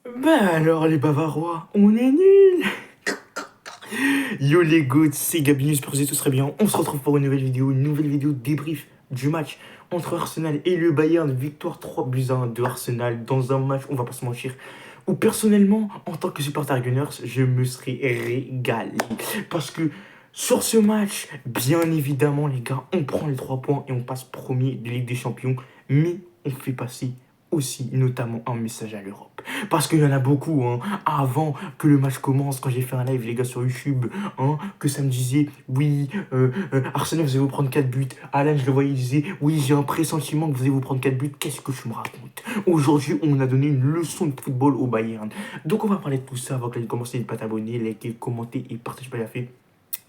Bah alors les Bavarois, on est nuls. Yo les goats, c'est Gabi, j'espère que vous êtes tous très bien. On se retrouve pour une nouvelle vidéo débrief du match entre Arsenal et le Bayern. Victoire 3-1 de Arsenal dans un match, on va pas se mentir, où personnellement, en tant que supporter Gunners, je me serais régalé. Parce que sur ce match, bien évidemment les gars, on prend les 3 points et on passe premier de Ligue des Champions. Mais on fait passer aussi notamment un message à l'Europe. Parce qu'il y en a beaucoup, hein, avant que le match commence, quand j'ai fait un live, les gars, sur YouTube, hein, que ça me disait, oui, Arsenal, vous allez vous prendre 4 buts. Alan, je le voyais, il disait, oui, j'ai un pressentiment que vous allez vous prendre 4 buts. Qu'est-ce que tu me racontes? Aujourd'hui, on a donné une leçon de football au Bayern. Donc, on va parler de tout ça avant que vous commenciez. N'hésitez pas à t'abonner, liker, commenter et partager pas la fait.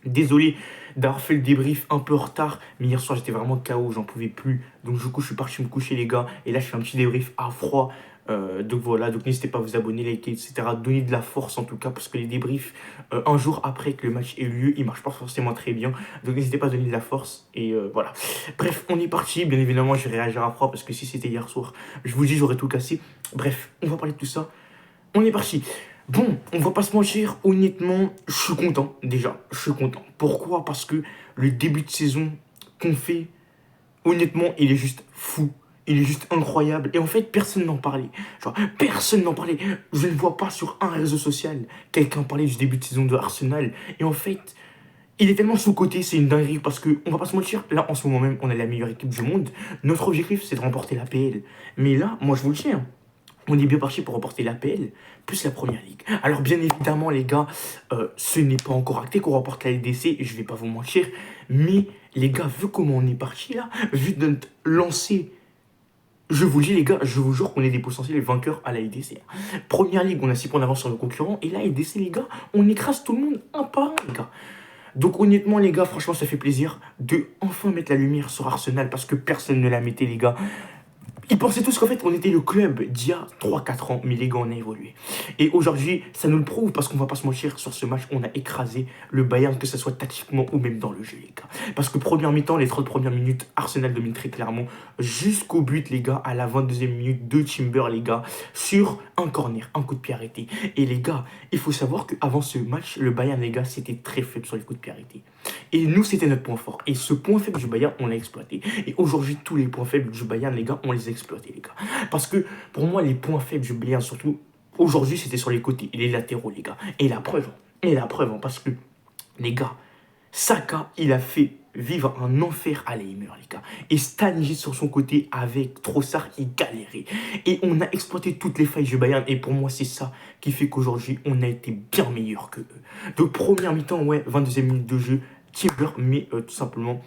Désolé d'avoir fait le débrief un peu en retard, mais hier soir j'étais vraiment KO, j'en pouvais plus. Donc du coup je suis parti me coucher les gars, et là je fais un petit débrief à froid. Donc voilà, donc n'hésitez pas à vous abonner, liker, etc. Donner de la force en tout cas, parce que les débriefs, un jour après que le match ait eu lieu, ils marchent pas forcément très bien. Donc n'hésitez pas à donner de la force, et voilà. Bref, on est parti, bien évidemment je vais réagir à froid, parce que si c'était hier soir, je vous dis j'aurais tout cassé. Bref, on va parler de tout ça. On est parti. Bon, on va pas se mentir, honnêtement, je suis content, déjà, je suis content. Pourquoi? Parce que le début de saison qu'on fait, honnêtement, il est juste fou. Il est juste incroyable. Et en fait, personne n'en parlait. Genre, personne n'en parlait. Je ne vois pas sur un réseau social quelqu'un parler du début de saison de Arsenal. Et en fait, il est tellement sous-coté, c'est une dinguerie. Parce que, on va pas se mentir, là, en ce moment même, on est la meilleure équipe du monde. Notre objectif, c'est de remporter la PL. Mais là, moi, je vous le dis, hein, on est bien parti pour remporter l'APL, plus la Première Ligue. Alors bien évidemment les gars, ce n'est pas encore acté qu'on remporte la LDC, je vais pas vous mentir, mais les gars, vu comment on est parti là, vu notre lancé, je vous le dis les gars, je vous jure qu'on est des potentiels vainqueurs à la LDC. Première Ligue, on a 6 points d'avance sur nos concurrents, et là LDC les gars, on écrase tout le monde un par un les gars. Donc honnêtement les gars, franchement ça fait plaisir de enfin mettre la lumière sur Arsenal, parce que personne ne la mettait les gars. Ils pensaient tous qu'en fait on était le club d'il y a 3-4 ans, mais les gars on a évolué. Et aujourd'hui ça nous le prouve, parce qu'on va pas se mentir, sur ce match on a écrasé le Bayern, que ce soit tactiquement ou même dans le jeu les gars. Parce que première mi-temps, les 30 premières minutes, Arsenal domine très clairement jusqu'au but les gars, à la 22e minute de Timber les gars, sur un corner, un coup de pied arrêté. Et les gars, il faut savoir qu'avant ce match, le Bayern les gars c'était très faible sur les coups de pied arrêtés. Et nous, c'était notre point fort. Et ce point faible du Bayern, on l'a exploité. Et aujourd'hui, tous les points faibles du Bayern, les gars, on les a exploités, les gars. Parce que pour moi, les points faibles du Bayern, surtout aujourd'hui, c'était sur les côtés et les latéraux, les gars. Et la preuve, hein, parce que, les gars, Saka, il a fait vivre un enfer à Leimer, les gars. Et Stanisic sur son côté avec Trossard, il galérait. Et on a exploité toutes les failles du Bayern. Et pour moi, c'est ça qui fait qu'aujourd'hui, on a été bien meilleur que eux. Donc, première mi-temps, ouais, 22e minute de jeu, Timber met tout simplement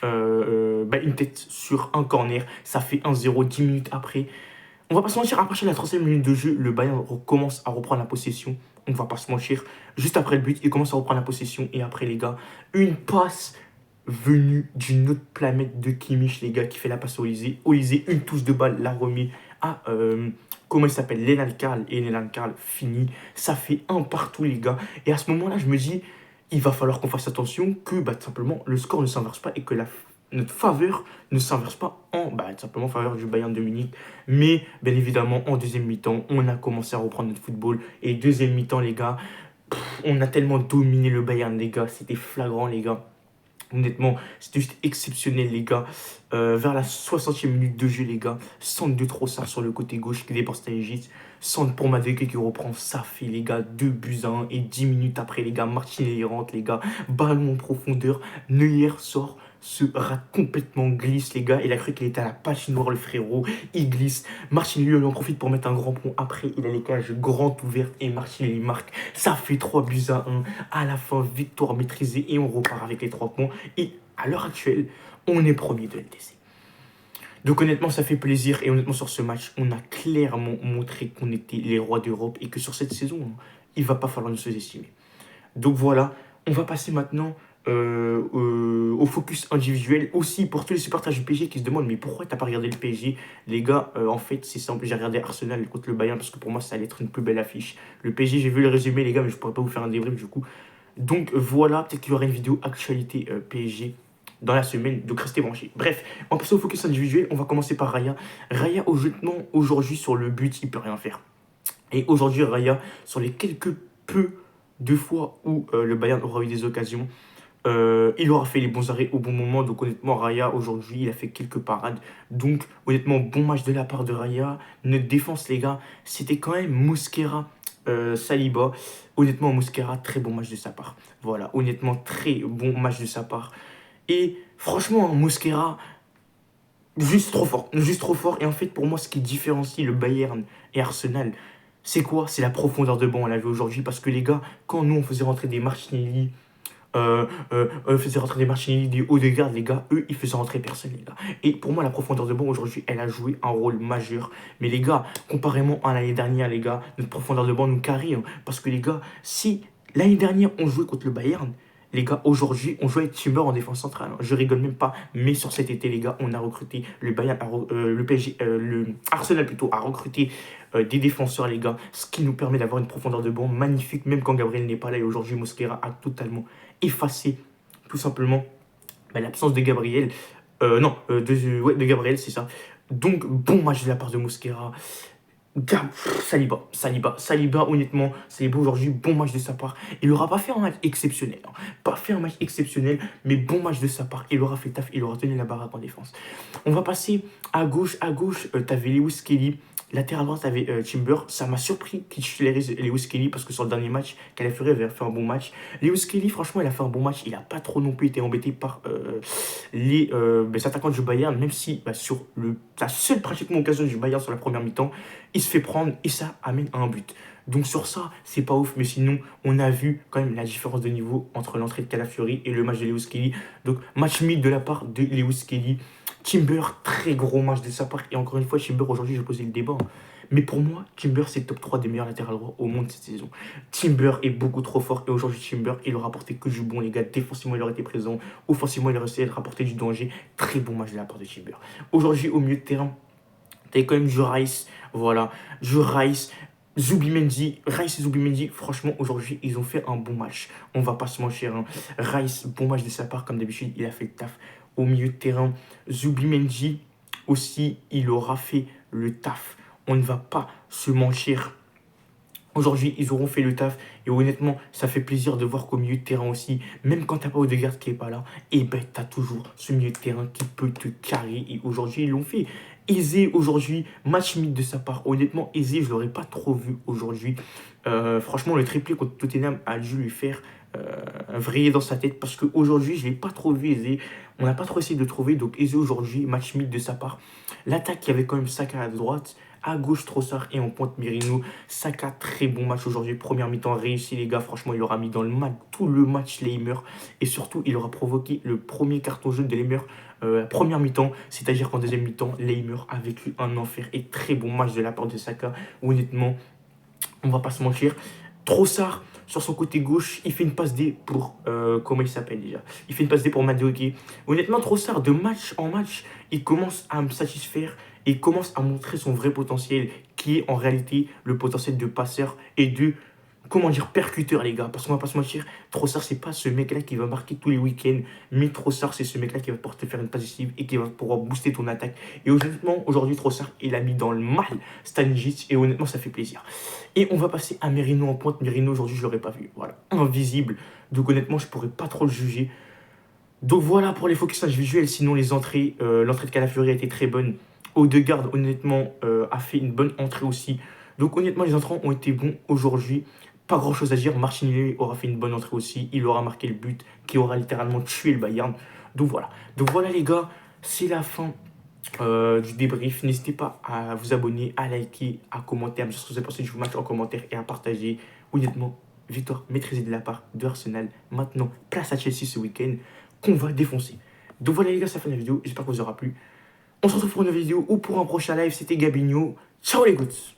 une tête sur un corner. Ça fait 1-0 10 minutes après. On va pas se mentir, après la 30e minute de jeu, le Bayern commence à reprendre la possession. On va pas se mentir. Juste après le but, il commence à reprendre la possession. Et après, les gars, une passe venue d'une autre planète de Kimmich, les gars, qui fait la passe au Olysée. Olysée, une touche de balle, la remis à... comment il s'appelle, Lennon Karl. Et Lennon Karl finit. Ça fait un partout, les gars. Et à ce moment-là, je me dis, il va falloir qu'on fasse attention que tout simplement le score ne s'inverse pas, et que notre faveur ne s'inverse pas en tout simplement faveur du Bayern de Munich. Mais bien évidemment, en deuxième mi-temps, on a commencé à reprendre notre football. Et deuxième mi-temps, les gars, on a tellement dominé le Bayern, les gars. C'était flagrant, les gars. Honnêtement, c'était juste exceptionnel, les gars. Vers la 60e minute de jeu, les gars, centre de Trossard sur le côté gauche qui dépasse Stanisic. Centre pour Madueke qui reprend. Ça fait, les gars, 2-1. Et 10 minutes après, les gars, Martinelli rentre, les gars. Ballon en profondeur. Neuer sort, se rate complètement, glisse, les gars. Il a cru qu'il était à la patinoire, le frérot. Il glisse. Martinelli en profite pour mettre un grand pont. Après, il a les cages grandes ouvertes et Martinelli marque. Ça fait 3-1. À la fin, victoire maîtrisée et on repart avec les 3 points. Et à l'heure actuelle, on est premier de LDC. Donc honnêtement, ça fait plaisir. Et honnêtement, sur ce match, on a clairement montré qu'on était les rois d'Europe et que sur cette saison, il ne va pas falloir nous sous-estimer. Donc voilà, on va passer maintenant au focus individuel. Aussi, pour tous les supporters du PSG qui se demandent, mais pourquoi t'as pas regardé le PSG? Les gars, en fait, c'est simple, j'ai regardé Arsenal contre le Bayern parce que pour moi, ça allait être une plus belle affiche. Le PSG, j'ai vu le résumé, les gars, mais je pourrais pas vous faire un débrief du coup. Donc voilà, peut-être qu'il y aura une vidéo actualité PSG dans la semaine, donc restez branchés. Bref, on va passer au focus individuel. On va commencer par Raya. Raya, honnêtement, aujourd'hui, sur le but, il peut rien faire. Et aujourd'hui, Raya, sur les quelques peu de fois où le Bayern aura eu des occasions, il aura fait les bons arrêts au bon moment. Donc honnêtement, Raya, aujourd'hui, il a fait quelques parades. Donc honnêtement, bon match de la part de Raya. Notre défense, les gars, c'était quand même Mosquera, Saliba. Honnêtement, Mosquera, très bon match de sa part. Voilà, honnêtement, très bon match de sa part. Et franchement, Mosquera, juste trop fort. Juste trop fort. Et en fait, pour moi, ce qui différencie le Bayern et Arsenal, c'est quoi? C'est la profondeur de banc, on l'a vu aujourd'hui. Parce que les gars, quand nous, on faisait rentrer des Martinelli, faisait rentrer des Martinelli, des Odegaard, les gars, eux, ils faisaient rentrer personne, les gars. Et pour moi, la profondeur de banc aujourd'hui, elle a joué un rôle majeur. Mais les gars, comparément à l'année dernière, les gars, notre profondeur de banc nous carry, hein. Parce que les gars, si l'année dernière, on jouait contre le Bayern, les gars, aujourd'hui, on joue avec Timber en défense centrale, hein. Je rigole même pas. Mais sur cet été, les gars, on a recruté le Bayern, le PSG, le Arsenal plutôt, a recruté des défenseurs, les gars. Ce qui nous permet d'avoir une profondeur de banc magnifique, même quand Gabriel n'est pas là. Et aujourd'hui, Mosquera a totalement effacé tout simplement l'absence de Gabriel. Non, ouais, de Gabriel, c'est ça. Donc, bon match de la part de Mosquera. Saliba, honnêtement, Saliba aujourd'hui, bon match de sa part. Il n'aura pas fait un match exceptionnel, hein. Pas fait un match exceptionnel, mais bon match de sa part. Il aura fait taf, il aura tenu la baraque en défense. On va passer à gauche. À gauche, t'avais Lewis Kelly. Latéral droit, t'avais Timber. Ça m'a surpris qu'il titularise Lewis Kelly parce que sur le dernier match, Calafiori avait fait un bon match. Lewis Kelly, franchement, il a fait un bon match. Il n'a pas trop non plus été embêté par les attaquants du Bayern, même si sur la seule pratiquement occasion du Bayern sur la première mi-temps, il se fait prendre et ça amène à un but. Donc sur ça, c'est pas ouf, mais sinon, on a vu quand même la différence de niveau entre l'entrée de Calafiori et le match de Lewis Kelly. Donc match mid de la part de Lewis Kelly. Timber, très gros match de sa part. Et encore une fois, Timber, aujourd'hui, je posais le débat, hein. Mais pour moi, Timber, c'est le top 3 des meilleurs latérales droits au monde cette saison. Timber est beaucoup trop fort. Et aujourd'hui, Timber, il aura apporté que du bon, les gars. Défensivement, il aurait été présent. Offensivement, il aurait essayé de rapporter du danger. Très bon match de la part de Timber. Aujourd'hui, au milieu de terrain, t'avais quand même du Rice. Voilà. Du Rice. Zubimendi, Rice et Zubimendi, franchement, aujourd'hui, ils ont fait un bon match. On va pas se mentir, hein. Rice, bon match de sa part, comme d'habitude, il a fait le taf au milieu de terrain. Zubimendi, aussi, il aura fait le taf. On ne va pas se mentir. Aujourd'hui, ils auront fait le taf. Et honnêtement, ça fait plaisir de voir qu'au milieu de terrain aussi, même quand t'as pas Odegaard qui est pas là, et ben t'as toujours ce milieu de terrain qui peut te carrer. Et aujourd'hui, ils l'ont fait. Aisé aujourd'hui, match mythe de sa part. Honnêtement, Aisé, je l'aurais pas trop vu aujourd'hui. Franchement, le triplé contre Tottenham a dû lui faire vriller dans sa tête parce qu'aujourd'hui, je l'ai pas trop vu Aisé. On n'a pas trop essayé de le trouver. Donc, Aisé aujourd'hui, match mythe de sa part. L'attaque, il y avait quand même Saka à droite. À gauche, Trossard et en pointe Merino. Saka, très bon match aujourd'hui. Première mi-temps réussi, les gars. Franchement, il aura mis dans le match tout le match Leimer. Et surtout, il aura provoqué le premier carton jaune de Leimer première mi-temps. C'est-à-dire qu'en deuxième mi-temps, Leimer a vécu un enfer. Et très bon match de la part de Saka. Honnêtement, on va pas se mentir. Trossard, sur son côté gauche, il fait une passe D pour. Comment il s'appelle déjà? Il fait une passe D pour Madueke. Honnêtement, Trossard, de match en match, il commence à me satisfaire et commence à montrer son vrai potentiel, qui est en réalité le potentiel de passeur et de, comment dire, percuteur, les gars. Parce qu'on va pas se mentir, Trossard, c'est pas ce mec-là qui va marquer tous les week-ends, mais Trossard, c'est ce mec-là qui va pouvoir te faire une passe décisive et qui va pouvoir booster ton attaque. Et honnêtement, aujourd'hui, Trossard, il a mis dans le mal Stanisic et honnêtement, ça fait plaisir. Et on va passer à Merino en pointe. Merino, aujourd'hui, je l'aurais pas vu. Voilà, invisible. Donc honnêtement, je pourrais pas trop le juger. Donc voilà pour les focusages visuels. Sinon, les entrées, l'entrée de Calafiori a été très bonne. Odegaard, honnêtement, a fait une bonne entrée aussi. Donc honnêtement, les entrants ont été bons aujourd'hui. Pas grand chose à dire. Martinelli aura fait une bonne entrée aussi. Il aura marqué le but qui aura littéralement tué le Bayern. Donc voilà. Donc voilà les gars, c'est la fin du débrief. N'hésitez pas à vous abonner, à liker, à commenter, à me dire ce que vous avez pensé du match en commentaire et à partager. Honnêtement, victoire maîtrisée de la part de Arsenal. Maintenant, place à Chelsea ce week-end qu'on va défoncer. Donc voilà les gars, c'est la fin de la vidéo. J'espère que vous aura plu. On se retrouve pour une vidéo ou pour un prochain live. C'était Gabinho. Ciao les gouttes.